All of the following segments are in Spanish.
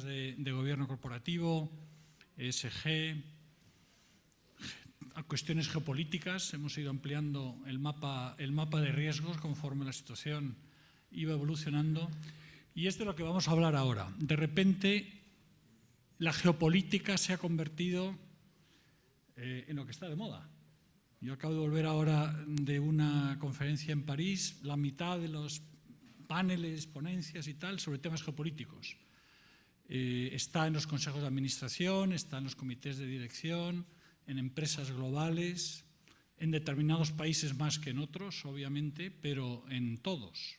temas de gobierno corporativo, ESG, a cuestiones geopolíticas. Hemos ido ampliando el mapa de riesgos conforme la situación iba evolucionando. Y es de lo que vamos a hablar ahora. De repente, la geopolítica se ha convertido en lo que está de moda. Yo acabo de volver ahora de una conferencia en París, la mitad de los paneles, ponencias y tal, sobre temas geopolíticos. Está en los consejos de administración, está en los comités de dirección, en empresas globales, en determinados países más que en otros, obviamente, pero en todos.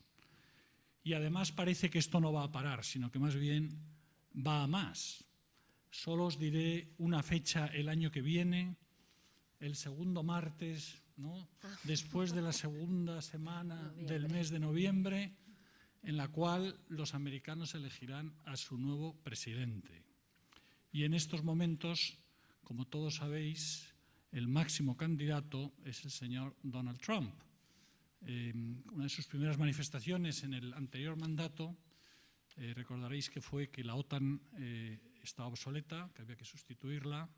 Y además parece que esto no va a parar, sino que más bien va a más. Solo os diré una fecha el año que viene, el segundo martes, ¿no?, después de la segunda semana del mes de noviembre, en la cual los americanos elegirán a su nuevo presidente. Y en estos momentos, como todos sabéis, el máximo candidato es el señor Donald Trump. Una de sus primeras manifestaciones en el anterior mandato, recordaréis que fue que la OTAN estaba obsoleta, que había que sustituirla.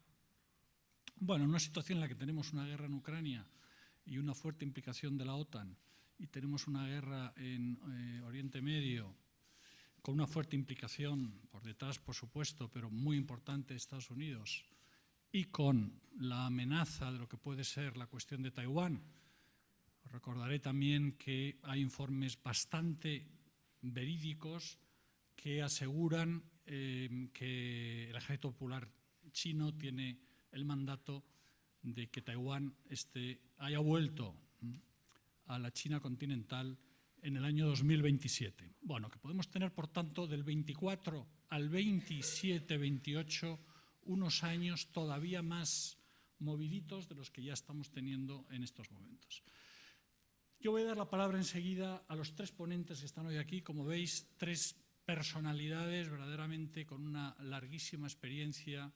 Bueno, en una situación en la que tenemos una guerra en Ucrania y una fuerte implicación de la OTAN, y tenemos una guerra en Oriente Medio, con una fuerte implicación por detrás, por supuesto, pero muy importante de Estados Unidos, y con la amenaza de lo que puede ser la cuestión de Taiwán. Os recordaré también que hay informes bastante verídicos que aseguran que el Ejército Popular chino tiene el mandato de que Taiwán haya vuelto a la China continental en el año 2027. Bueno, que podemos tener, por tanto, del 24 al 27-28 unos años todavía más moviditos de los que ya estamos teniendo en estos momentos. Yo voy a dar la palabra enseguida a los tres ponentes que están hoy aquí. Como veis, tres personalidades verdaderamente con una larguísima experiencia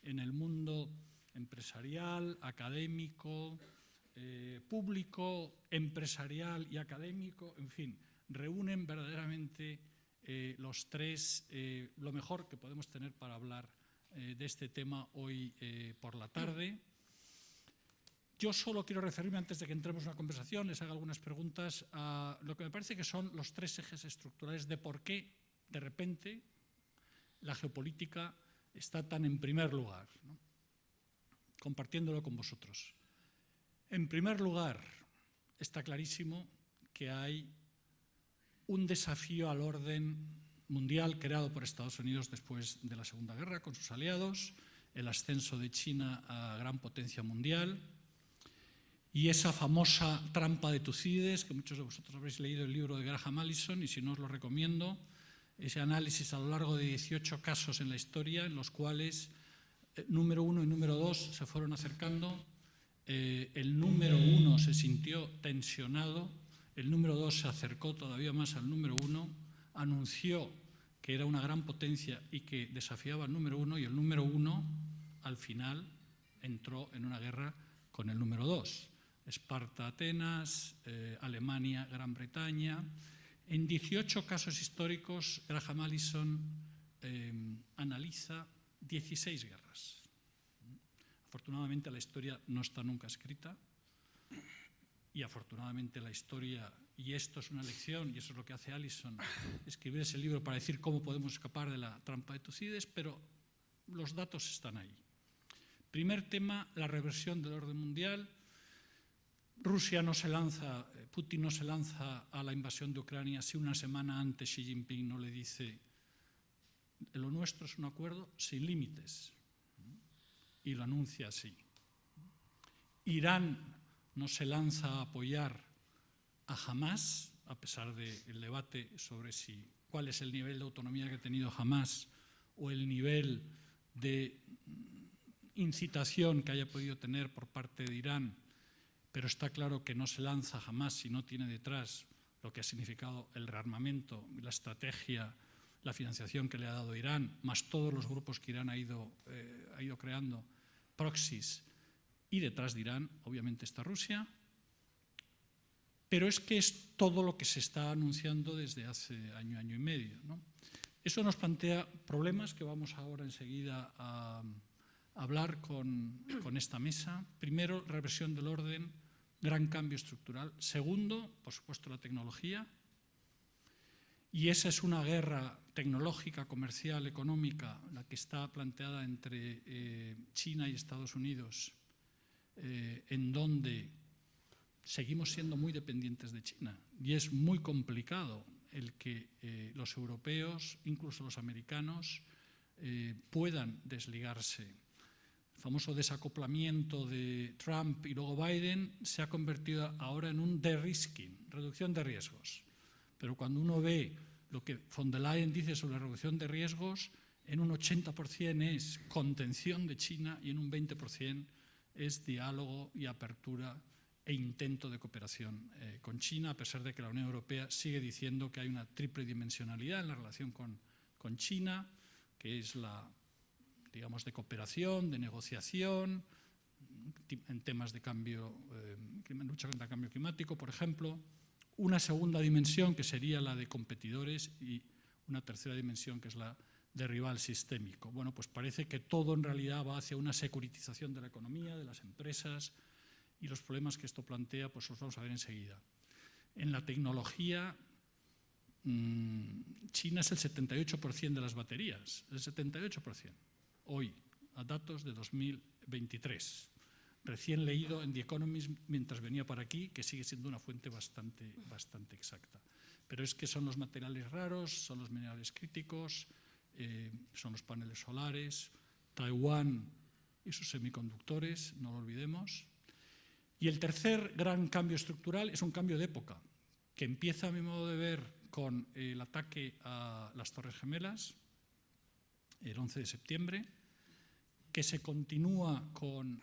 en el mundo empresarial, académico, público, empresarial y académico, en fin, reúnen verdaderamente los tres lo mejor que podemos tener para hablar de este tema hoy por la tarde. Yo solo quiero referirme, antes de que entremos en una conversación, les haga algunas preguntas, a lo que me parece que son los tres ejes estructurales de por qué, de repente, la geopolítica está tan en primer lugar, ¿no?, compartiéndolo con vosotros. En primer lugar, está clarísimo que hay un desafío al orden mundial creado por Estados Unidos después de la Segunda Guerra con sus aliados, el ascenso de China a gran potencia mundial y esa famosa trampa de Tucídides, que muchos de vosotros habréis leído el libro de Graham Allison, y si no os lo recomiendo, ese análisis a lo largo de 18 casos en la historia en los cuales número 1 y número 2 se fueron acercando. El número 1 se sintió tensionado, el número 2 se acercó todavía más al número 1, anunció que era una gran potencia y que desafiaba al número 1, y el número 1 al final entró en una guerra con el número 2. Esparta, Atenas, Alemania, Gran Bretaña. En 18 casos históricos, Graham Allison analiza 16 guerras. Afortunadamente la historia no está nunca escrita y afortunadamente la historia, y esto es una lección, y eso es lo que hace Allison, escribir ese libro para decir cómo podemos escapar de la trampa de Tucídides, pero los datos están ahí. Primer tema, la reversión del orden mundial. Rusia no se lanza, Putin no se lanza a la invasión de Ucrania si una semana antes Xi Jinping no le dice: lo nuestro es un acuerdo sin límites, y lo anuncia así. Irán no se lanza a apoyar a Hamás, a pesar del debate sobre cuál es el nivel de autonomía que ha tenido Hamás o el nivel de incitación que haya podido tener por parte de Irán, pero está claro que no se lanza jamás si no tiene detrás lo que ha significado el rearmamento, la estrategia, la financiación que le ha dado Irán, más todos los grupos que Irán ha ido creando, proxies, y detrás de Irán obviamente está Rusia. Pero es que es todo lo que se está anunciando desde hace año y medio, ¿no? Eso nos plantea problemas que vamos ahora enseguida a hablar con esta mesa. Primero, reversión del orden, gran cambio estructural. Segundo, por supuesto, la tecnología. Y esa es una guerra tecnológica, comercial, económica, la que está planteada entre China y Estados Unidos, en donde seguimos siendo muy dependientes de China. Y es muy complicado el que los europeos, incluso los americanos, puedan desligarse. El famoso desacoplamiento de Trump y luego Biden se ha convertido ahora en un de-risking, reducción de riesgos. Pero cuando uno ve lo que von der Leyen dice sobre la reducción de riesgos, en un 80% es contención de China y en un 20% es diálogo y apertura e intento de cooperación con China, a pesar de que la Unión Europea sigue diciendo que hay una triple dimensionalidad en la relación con China, que es la, digamos, de cooperación, de negociación, en temas de lucha contra el cambio climático, por ejemplo. Una segunda dimensión que sería la de competidores y una tercera dimensión que es la de rival sistémico. Bueno, pues parece que todo en realidad va hacia una securitización de la economía, de las empresas, y los problemas que esto plantea pues los vamos a ver enseguida. En la tecnología, China es el 78% de las baterías, el 78%, hoy, a datos de 2023. Recién leído en The Economist mientras venía para aquí, que sigue siendo una fuente bastante exacta. Pero es que son los materiales raros, son los minerales críticos, son los paneles solares, Taiwán y sus semiconductores, no lo olvidemos. Y el tercer gran cambio estructural es un cambio de época, que empieza, a mi modo de ver, con el ataque a las Torres Gemelas, el 11 de septiembre, que se continúa con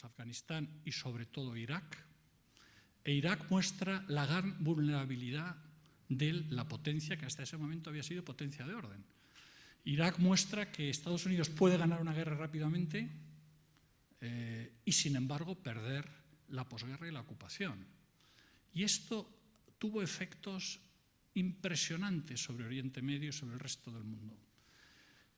Afganistán y sobre todo Irak. E Irak muestra la gran vulnerabilidad de la potencia que hasta ese momento había sido potencia de orden. Irak muestra que Estados Unidos puede ganar una guerra rápidamente y, sin embargo, perder la posguerra y la ocupación. Y esto tuvo efectos impresionantes sobre Oriente Medio y sobre el resto del mundo.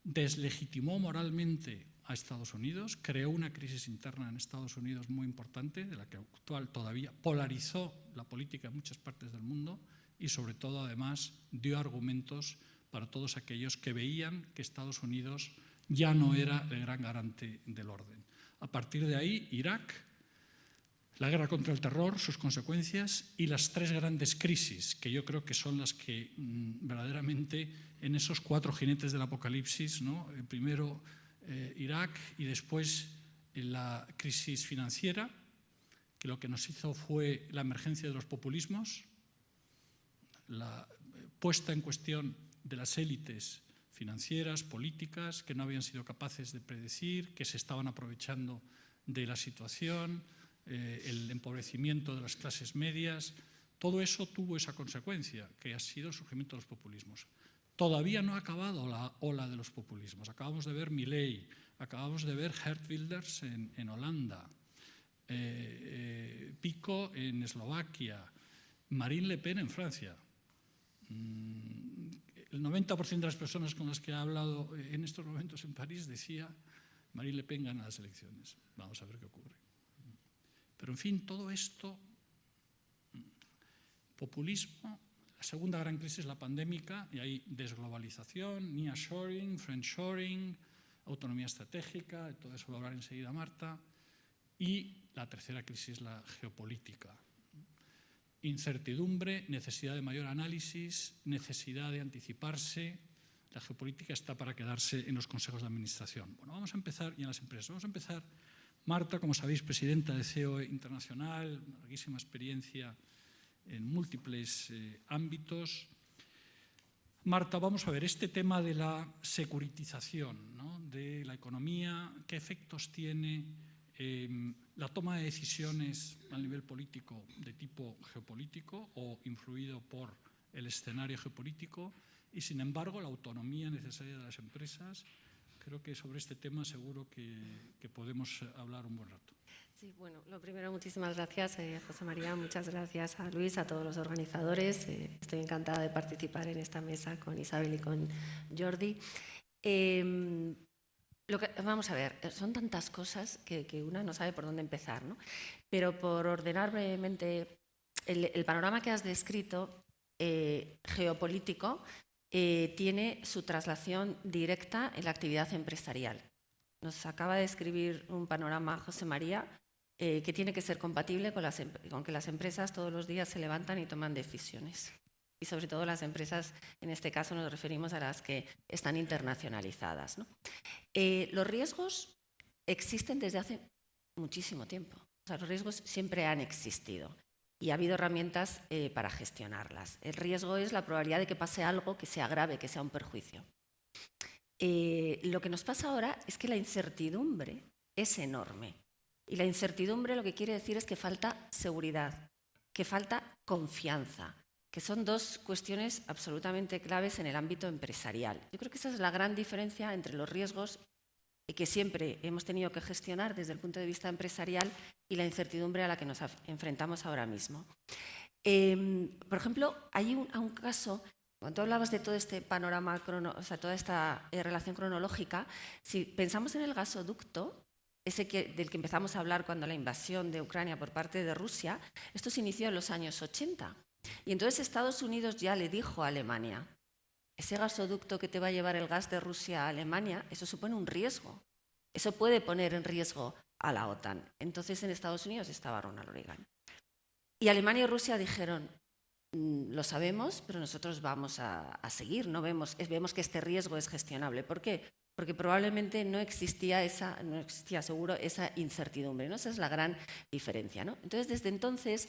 Deslegitimó moralmente a Estados Unidos, creó una crisis interna en Estados Unidos muy importante, de la que actual todavía polarizó la política en muchas partes del mundo y, sobre todo, además, dio argumentos para todos aquellos que veían que Estados Unidos ya no era el gran garante del orden. A partir de ahí, Irak, la guerra contra el terror, sus consecuencias y las tres grandes crisis, que yo creo que son las que verdaderamente en esos cuatro jinetes del apocalipsis, ¿no? Primero Irak y después la crisis financiera, que lo que nos hizo fue la emergencia de los populismos, la puesta en cuestión de las élites financieras, políticas, que no habían sido capaces de predecir, que se estaban aprovechando de la situación, el empobrecimiento de las clases medias. Todo eso tuvo esa consecuencia, que ha sido el surgimiento de los populismos. Todavía no ha acabado la ola de los populismos. Acabamos de ver Milei, acabamos de ver Geert Wilders en Holanda, Fico en Eslovaquia, Marine Le Pen en Francia. El 90% de las personas con las que he hablado en estos momentos en París decía Marine Le Pen gana las elecciones. Vamos a ver qué ocurre. Pero, en fin, todo esto, populismo, la segunda gran crisis, la pandémica, y hay desglobalización, nearshoring, friendshoring, autonomía estratégica, de todo eso va a hablar enseguida Marta, y la tercera crisis, la geopolítica. Incertidumbre, necesidad de mayor análisis, necesidad de anticiparse. La geopolítica está para quedarse en los consejos de administración. Bueno, vamos a empezar, y en las empresas, vamos a empezar. Marta, como sabéis, presidenta de COE Internacional, una larguísima experiencia en múltiples ámbitos. Marta, vamos a ver este tema de la securitización, ¿no?, de la economía, qué efectos tiene la toma de decisiones a nivel político de tipo geopolítico o influido por el escenario geopolítico y, sin embargo, la autonomía necesaria de las empresas. Creo que sobre este tema seguro que podemos hablar un buen rato. Sí, bueno, lo primero, muchísimas gracias, José María, muchas gracias a Luis, a todos los organizadores. Estoy encantada de participar en esta mesa con Isabel y con Jordi. Vamos a ver, son tantas cosas que una no sabe por dónde empezar, ¿no? Pero por ordenar brevemente, el panorama que has descrito, geopolítico, tiene su traslación directa en la actividad empresarial. Nos acaba de describir un panorama José María que tiene que ser compatible con que las empresas todos los días se levantan y toman decisiones. Y sobre todo las empresas, en este caso nos referimos a las que están internacionalizadas, ¿no? Los riesgos existen desde hace muchísimo tiempo. O sea, los riesgos siempre han existido y ha habido herramientas para gestionarlas. El riesgo es la probabilidad de que pase algo que sea grave, que sea un perjuicio. Lo que nos pasa ahora es que la incertidumbre es enorme. Y la incertidumbre lo que quiere decir es que falta seguridad, que falta confianza, que son dos cuestiones absolutamente claves en el ámbito empresarial. Yo creo que esa es la gran diferencia entre los riesgos que siempre hemos tenido que gestionar desde el punto de vista empresarial y la incertidumbre a la que nos enfrentamos ahora mismo. Por ejemplo, hay un caso, cuando tú hablabas de todo este panorama, o sea, toda esta relación cronológica, si pensamos en el gasoducto, del que empezamos a hablar cuando la invasión de Ucrania por parte de Rusia, esto se inició en los años 80. Y entonces Estados Unidos ya le dijo a Alemania, ese gasoducto que te va a llevar el gas de Rusia a Alemania, eso supone un riesgo. Eso puede poner en riesgo a la OTAN. Entonces en Estados Unidos estaba Ronald Reagan. Y Alemania y Rusia dijeron, lo sabemos, pero nosotros vamos a seguir, vemos que este riesgo es gestionable. ¿Por qué? Porque probablemente no existía seguro esa incertidumbre, ¿no? Esa es la gran diferencia, ¿no? Entonces, desde entonces,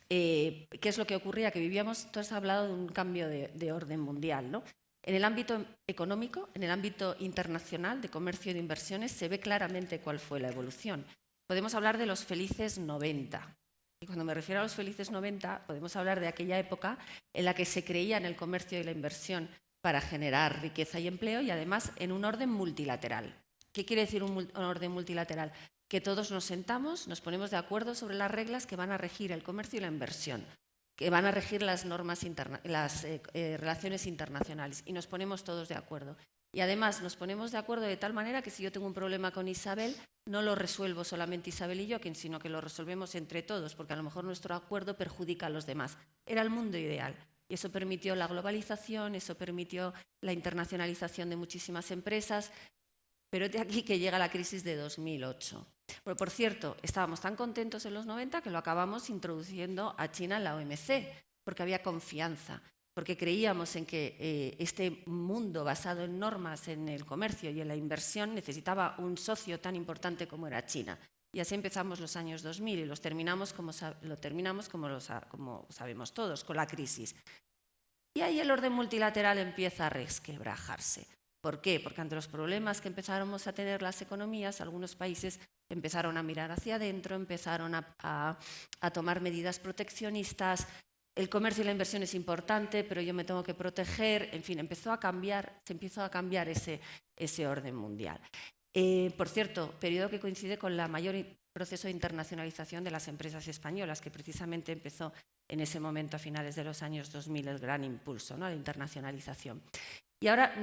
¿qué es lo que ocurría? Que vivíamos, tú has hablado de un cambio de orden mundial, ¿no? En el ámbito económico, en el ámbito internacional de comercio y de inversiones, se ve claramente cuál fue la evolución. Podemos hablar de los felices 90. Y cuando me refiero a los felices 90, podemos hablar de aquella época en la que se creía en el comercio y la inversión para generar riqueza y empleo y además en un orden multilateral. ¿Qué quiere decir un orden multilateral? Que todos nos sentamos, nos ponemos de acuerdo sobre las reglas que van a regir el comercio y la inversión, que van a regir las normas las relaciones internacionales y nos ponemos todos de acuerdo. Y además nos ponemos de acuerdo de tal manera que si yo tengo un problema con Isabel, no lo resuelvo solamente Isabel y yo, sino que lo resolvemos entre todos, porque a lo mejor nuestro acuerdo perjudica a los demás. Era el mundo ideal. Y eso permitió la globalización, eso permitió la internacionalización de muchísimas empresas, pero es de aquí que llega la crisis de 2008. Bueno, por cierto, estábamos tan contentos en los 90 que lo acabamos introduciendo a China en la OMC, porque había confianza, porque creíamos en que este mundo basado en normas, en el comercio y en la inversión necesitaba un socio tan importante como era China. Y así empezamos los años 2000 y lo terminamos como sabemos todos, con la crisis. Y ahí el orden multilateral empieza a resquebrajarse. ¿Por qué? Porque ante los problemas que empezáramos a tener las economías, algunos países empezaron a mirar hacia adentro, empezaron a tomar medidas proteccionistas. El comercio y la inversión es importante, pero yo me tengo que proteger. En fin, se empezó a cambiar ese orden mundial. Por cierto, periodo que coincide con el mayor proceso de internacionalización de las empresas españolas, que precisamente empezó en ese momento a finales de los años 2000, el gran impulso, ¿no?, a la internacionalización. Y ahora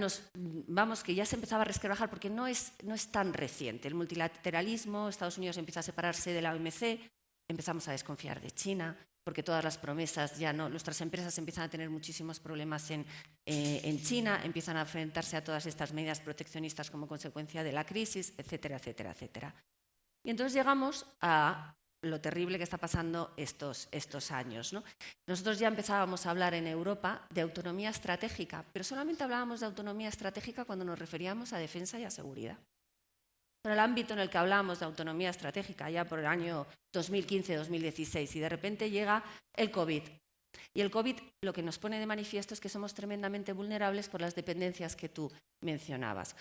vamos que ya se empezaba a resquebrajar porque no es tan reciente. El multilateralismo, Estados Unidos empieza a separarse de la OMC, empezamos a desconfiar de China, porque todas las promesas ya no, nuestras empresas empiezan a tener muchísimos problemas en China, empiezan a enfrentarse a todas estas medidas proteccionistas como consecuencia de la crisis, etcétera, etcétera, etcétera. Y entonces llegamos a lo terrible que está pasando estos años, ¿no? Nosotros ya empezábamos a hablar en Europa de autonomía estratégica, pero solamente hablábamos de autonomía estratégica cuando nos referíamos a defensa y a seguridad. Pero el ámbito en el que hablábamos de autonomía estratégica ya por el año 2015-2016 y de repente llega el COVID. Y el COVID lo que nos pone de manifiesto es que somos tremendamente vulnerables por las dependencias que tú mencionabas.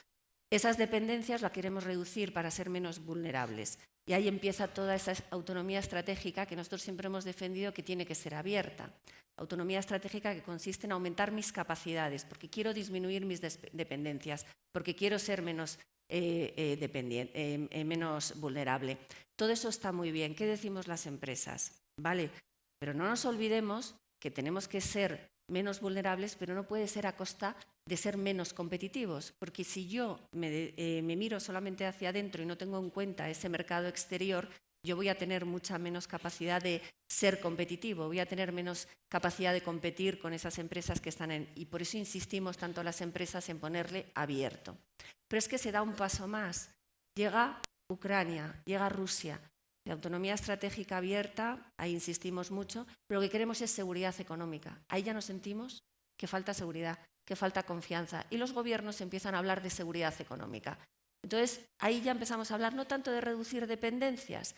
Esas dependencias las queremos reducir para ser menos vulnerables. Y ahí empieza toda esa autonomía estratégica que nosotros siempre hemos defendido que tiene que ser abierta. Autonomía estratégica que consiste en aumentar mis capacidades, porque quiero disminuir mis dependencias, porque quiero ser menos menos vulnerable. Todo eso está muy bien. ¿Qué decimos las empresas? Vale, pero no nos olvidemos que tenemos que ser menos vulnerables, pero no puede ser a costa de ser menos competitivos, porque si yo me miro solamente hacia adentro y no tengo en cuenta ese mercado exterior, yo voy a tener mucha menos capacidad de ser competitivo, voy a tener menos capacidad de competir con esas empresas que están en... Y por eso insistimos tanto las empresas en ponerle abierto. Pero es que se da un paso más. Llega Ucrania, llega Rusia. De autonomía estratégica abierta, ahí insistimos mucho, pero lo que queremos es seguridad económica. Ahí ya nos sentimos que falta seguridad, que falta confianza. Y los gobiernos empiezan a hablar de seguridad económica. Entonces, ahí ya empezamos a hablar no tanto de reducir dependencias,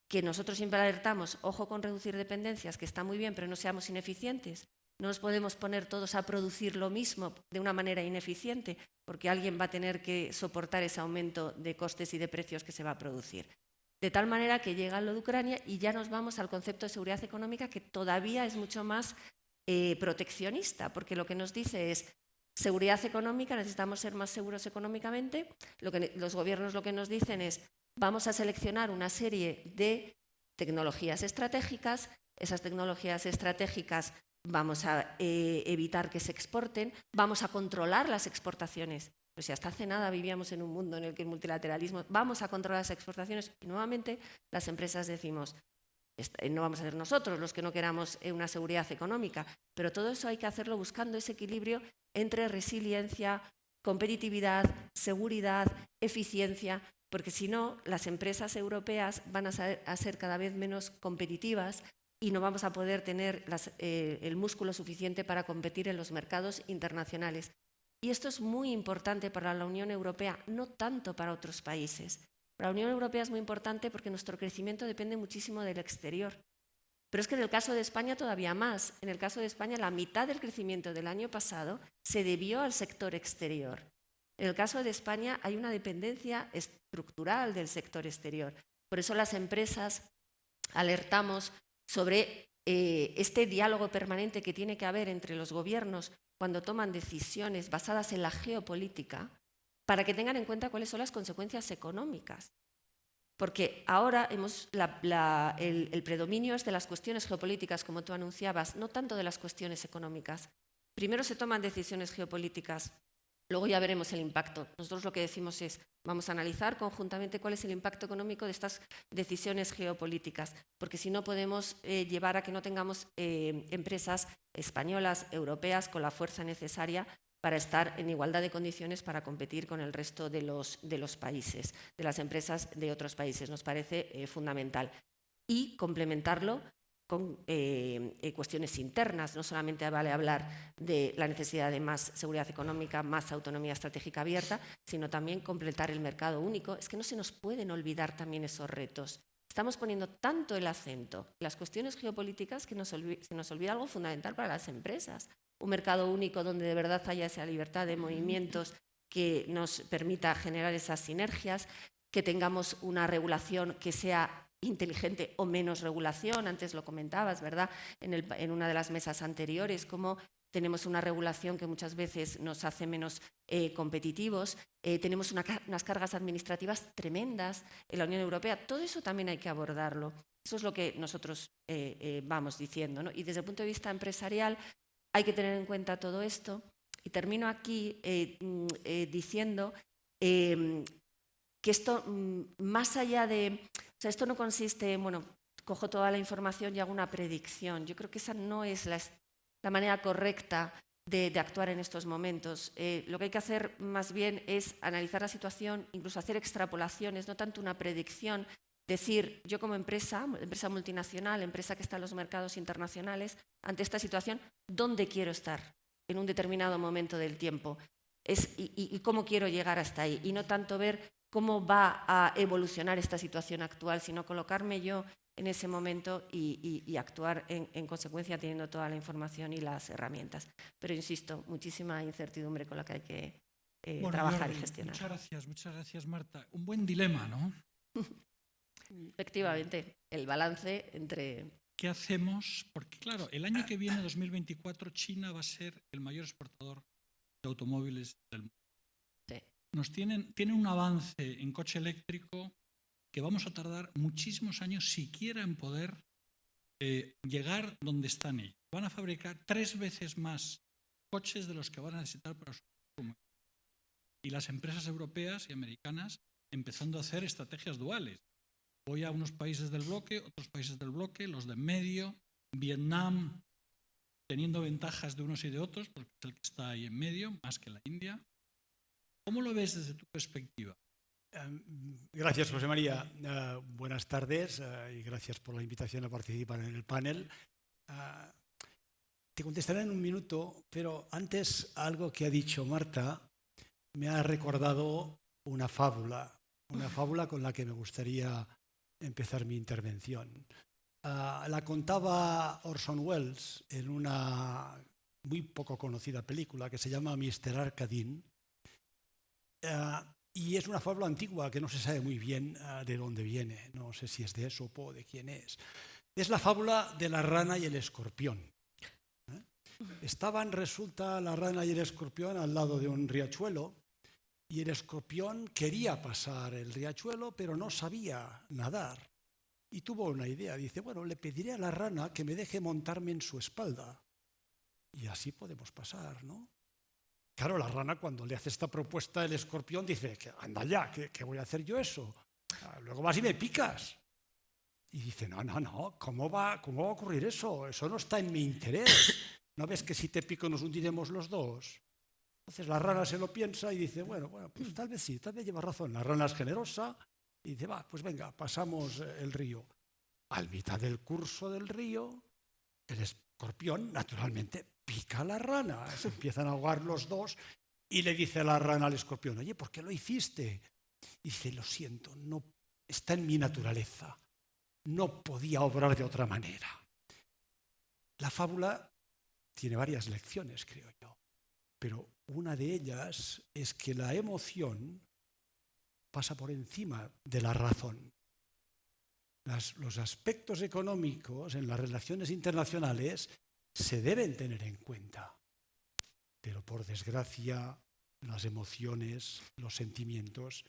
que nosotros siempre alertamos, ojo con reducir dependencias, que está muy bien, pero no seamos ineficientes. No nos podemos poner todos a producir lo mismo de una manera ineficiente, porque alguien va a tener que soportar ese aumento de costes y de precios que se va a producir. De tal manera que llega lo de Ucrania y ya nos vamos al concepto de seguridad económica, que todavía es mucho más proteccionista, porque lo que nos dice es seguridad económica, necesitamos ser más seguros económicamente. Los gobiernos lo que nos dicen es vamos a seleccionar una serie de tecnologías estratégicas, esas tecnologías estratégicas vamos a evitar que se exporten, vamos a controlar las exportaciones. Pues si hasta hace nada vivíamos en un mundo en el que el multilateralismo, vamos a controlar las exportaciones y nuevamente las empresas decimos, no vamos a ser nosotros los que no queramos una seguridad económica, pero todo eso hay que hacerlo buscando ese equilibrio entre resiliencia, competitividad, seguridad, eficiencia, porque si no, las empresas europeas van a ser cada vez menos competitivas y no vamos a poder tener el músculo suficiente para competir en los mercados internacionales. Y esto es muy importante para la Unión Europea, no tanto para otros países. Para la Unión Europea es muy importante porque nuestro crecimiento depende muchísimo del exterior. Pero es que en el caso de España todavía más. En el caso de España la mitad del crecimiento del año pasado se debió al sector exterior. En el caso de España hay una dependencia estructural del sector exterior. Por eso las empresas alertamos sobre este diálogo permanente que tiene que haber entre los gobiernos cuando toman decisiones basadas en la geopolítica, para que tengan en cuenta cuáles son las consecuencias económicas. Porque ahora el predominio es de las cuestiones geopolíticas, como tú anunciabas, no tanto de las cuestiones económicas. Primero se toman decisiones geopolíticas, luego ya veremos el impacto. Nosotros lo que decimos es, vamos a analizar conjuntamente cuál es el impacto económico de estas decisiones geopolíticas, porque si no podemos llevar a que no tengamos empresas españolas, europeas, con la fuerza necesaria para estar en igualdad de condiciones para competir con el resto de los países, de las empresas de otros países. Nos parece fundamental. Y complementarlo con cuestiones internas. No solamente vale hablar de la necesidad de más seguridad económica, más autonomía estratégica abierta, sino también completar el mercado único. Es que no se nos pueden olvidar también esos retos. Estamos poniendo tanto el acento en las cuestiones geopolíticas que se nos olvida algo fundamental para las empresas. Un mercado único donde de verdad haya esa libertad de movimientos que nos permita generar esas sinergias, que tengamos una regulación que sea inteligente o menos regulación. Antes lo comentabas, ¿verdad? En una de las mesas anteriores, cómo tenemos una regulación que muchas veces nos hace menos competitivos, tenemos unas cargas administrativas tremendas en la Unión Europea. Todo eso también hay que abordarlo. Eso es lo que nosotros vamos diciendo, ¿no? Y desde el punto de vista empresarial hay que tener en cuenta todo esto. Y termino aquí diciendo que esto, más allá de... O sea, esto no consiste en, bueno, cojo toda la información y hago una predicción. Yo creo que esa no es la manera correcta de actuar en estos momentos. Lo que hay que hacer más bien es analizar la situación, incluso hacer extrapolaciones, no tanto una predicción. Decir, yo como empresa multinacional, empresa que está en los mercados internacionales, ante esta situación, ¿dónde quiero estar en un determinado momento del tiempo? Y cómo quiero llegar hasta ahí. Y no tanto ver cómo va a evolucionar esta situación actual, sino colocarme yo en ese momento y actuar en consecuencia teniendo toda la información y las herramientas. Pero insisto, muchísima incertidumbre con la que hay que trabajar y gestionar. Muchas gracias, Marta. Un buen dilema, ¿no? Efectivamente, el balance entre... ¿Qué hacemos? Porque claro, el año que viene, 2024, China va a ser el mayor exportador de automóviles del mundo. Sí. tienen un avance en coche eléctrico que vamos a tardar muchísimos años siquiera en poder llegar donde están ellos. Van a fabricar 3 veces más coches de los que van a necesitar para su consumo. Y las empresas europeas y americanas empezando a hacer estrategias duales. Voy a unos países del bloque, otros países del bloque, los de en medio, Vietnam teniendo ventajas de unos y de otros, porque es el que está ahí en medio, más que la India. ¿Cómo lo ves desde tu perspectiva? Gracias, José María. Buenas tardes y gracias por la invitación a participar en el panel. Te contestaré en un minuto, pero antes algo que ha dicho Marta me ha recordado una fábula con la que me gustaría empezar mi intervención. La contaba Orson Welles en una muy poco conocida película que se llama Mr. Arkadin. Y es una fábula antigua que no se sabe muy bien de dónde viene. No sé si es de Esopo o de quién es. Es la fábula de la rana y el escorpión. Estaban, resulta, la rana y el escorpión al lado de un riachuelo y el escorpión quería pasar el riachuelo pero no sabía nadar. Y tuvo una idea. Dice, bueno, le pediré a la rana que me deje montarme en su espalda. Y así podemos pasar, ¿no? Claro, la rana cuando le hace esta propuesta, el escorpión dice, anda ya, ¿qué voy a hacer yo eso? Luego vas y me picas. Y dice, no, ¿cómo va a ocurrir eso? Eso no está en mi interés. ¿No ves que si te pico nos hundiremos los dos? Entonces la rana se lo piensa y dice, bueno, pues tal vez sí, tal vez lleva razón. La rana es generosa y dice, pues venga, pasamos el río. Al mitad del curso del río, el escorpión, naturalmente, pica a la rana. Se empiezan a ahogar los dos y le dice la rana al escorpión, oye, ¿por qué lo hiciste? Y dice, lo siento, no está en mi naturaleza. No podía obrar de otra manera. La fábula tiene varias lecciones, creo yo, pero una de ellas es que la emoción pasa por encima de la razón. Los aspectos económicos en las relaciones internacionales se deben tener en cuenta, pero por desgracia las emociones, los sentimientos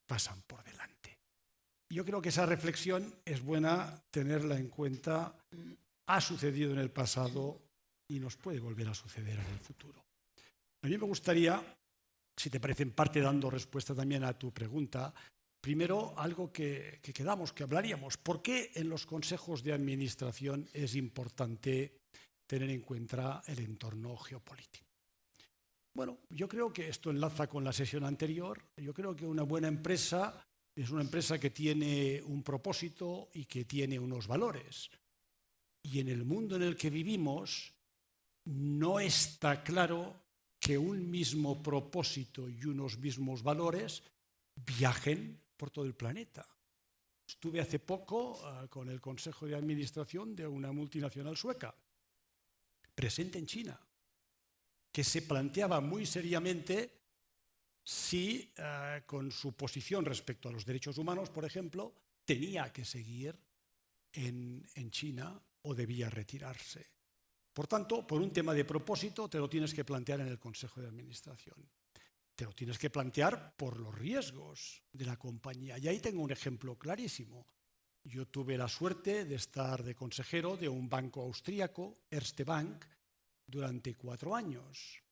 pasan por delante. Yo creo que esa reflexión es buena tenerla en cuenta. Ha sucedido en el pasado y nos puede volver a suceder en el futuro. A mí me gustaría, si te parece, en parte dando respuesta también a tu pregunta, primero algo que hablaríamos. ¿Por qué en los consejos de administración es importante tener en cuenta el entorno geopolítico? Bueno, yo creo que esto enlaza con la sesión anterior. Yo creo que una buena empresa es una empresa que tiene un propósito y que tiene unos valores. Y en el mundo en el que vivimos no está claro que un mismo propósito y unos mismos valores viajen por todo el planeta. Estuve hace poco con el Consejo de Administración de una multinacional sueca, presente en China, que se planteaba muy seriamente si con su posición respecto a los derechos humanos, por ejemplo, tenía que seguir en China o debía retirarse. Por tanto, por un tema de propósito te lo tienes que plantear en el Consejo de Administración. Te lo tienes que plantear por los riesgos de la compañía. Y ahí tengo un ejemplo clarísimo. Yo tuve la suerte de estar de consejero de un banco austríaco, Erste Bank, durante 4 años.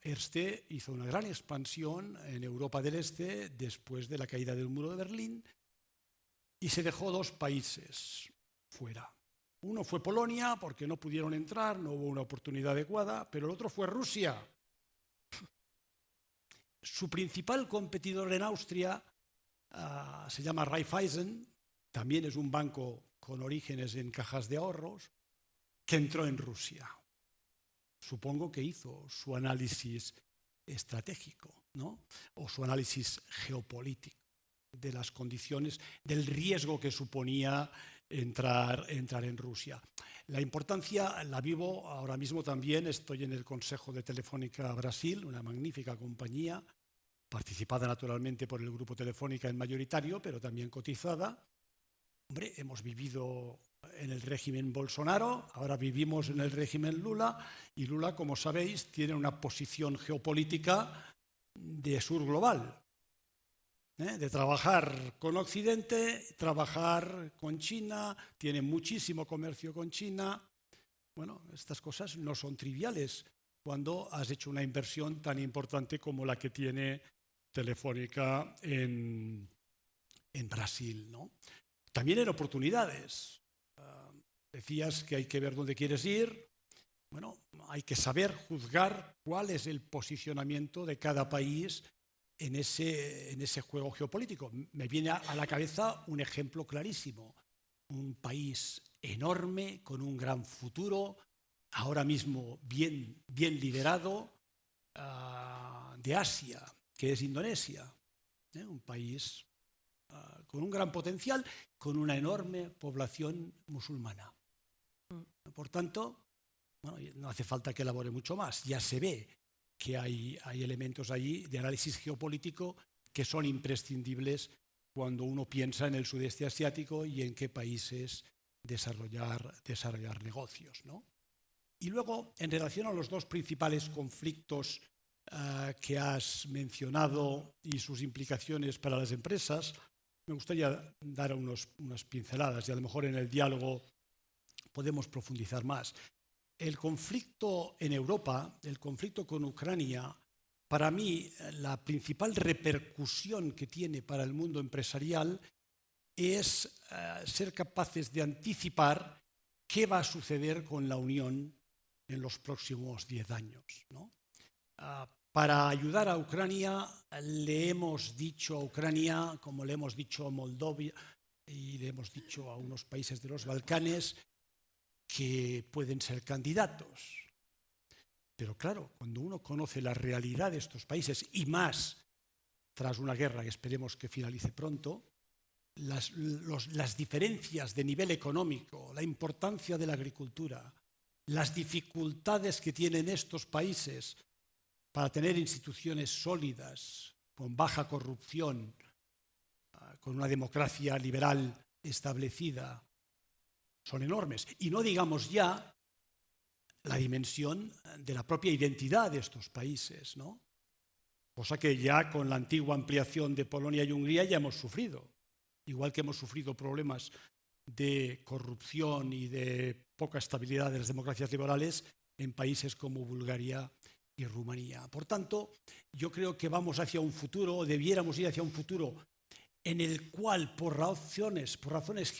Erste hizo una gran expansión en Europa del Este después de la caída del muro de Berlín y se dejó 2 países fuera. Uno fue Polonia, porque no pudieron entrar, no hubo una oportunidad adecuada, pero el otro fue Rusia. Su principal competidor en Austria se llama Raiffeisen, también es un banco con orígenes en cajas de ahorros, que entró en Rusia. Supongo que hizo su análisis estratégico, ¿no? O su análisis geopolítico de las condiciones, del riesgo que suponía entrar en Rusia. La importancia la vivo ahora mismo también. Estoy en el Consejo de Telefónica Brasil, una magnífica compañía, participada naturalmente por el Grupo Telefónica en mayoritario, pero también cotizada. Hombre, hemos vivido en el régimen Bolsonaro, ahora vivimos en el régimen Lula, y Lula, como sabéis, tiene una posición geopolítica de sur global, de trabajar con Occidente, trabajar con China, tiene muchísimo comercio con China. Bueno, estas cosas no son triviales cuando has hecho una inversión tan importante como la que tiene Telefónica en Brasil, ¿no? También en oportunidades. Decías que hay que ver dónde quieres ir. Bueno, hay que saber juzgar cuál es el posicionamiento de cada país en ese juego geopolítico. Me viene a la cabeza un ejemplo clarísimo. Un país enorme, con un gran futuro, ahora mismo bien liderado, de Asia, que es Indonesia. Un país con un gran potencial, con una enorme población musulmana. Por tanto, bueno, no hace falta que elabore mucho más. Ya se ve que hay elementos allí de análisis geopolítico que son imprescindibles cuando uno piensa en el sudeste asiático y en qué países desarrollar negocios, ¿no? Y luego, en relación a los dos principales conflictos que has mencionado y sus implicaciones para las empresas, me gustaría dar unas pinceladas y a lo mejor en el diálogo podemos profundizar más. El conflicto en Europa, el conflicto con Ucrania, para mí la principal repercusión que tiene para el mundo empresarial es ser capaces de anticipar qué va a suceder con la Unión en los próximos 10 años, ¿no? Para ayudar a Ucrania, le hemos dicho a Ucrania, como le hemos dicho a Moldavia y le hemos dicho a unos países de los Balcanes, que pueden ser candidatos. Pero claro, cuando uno conoce la realidad de estos países, y más tras una guerra que esperemos que finalice pronto, las diferencias de nivel económico, la importancia de la agricultura, las dificultades que tienen estos países para tener instituciones sólidas, con baja corrupción, con una democracia liberal establecida, son enormes. Y no digamos ya la dimensión de la propia identidad de estos países, ¿no? Cosa que ya con la antigua ampliación de Polonia y Hungría ya hemos sufrido. Igual que hemos sufrido problemas de corrupción y de poca estabilidad de las democracias liberales en países como Bulgaria y Rumanía. Por tanto, yo creo que vamos hacia un futuro, o debiéramos ir hacia un futuro en el cual, por razones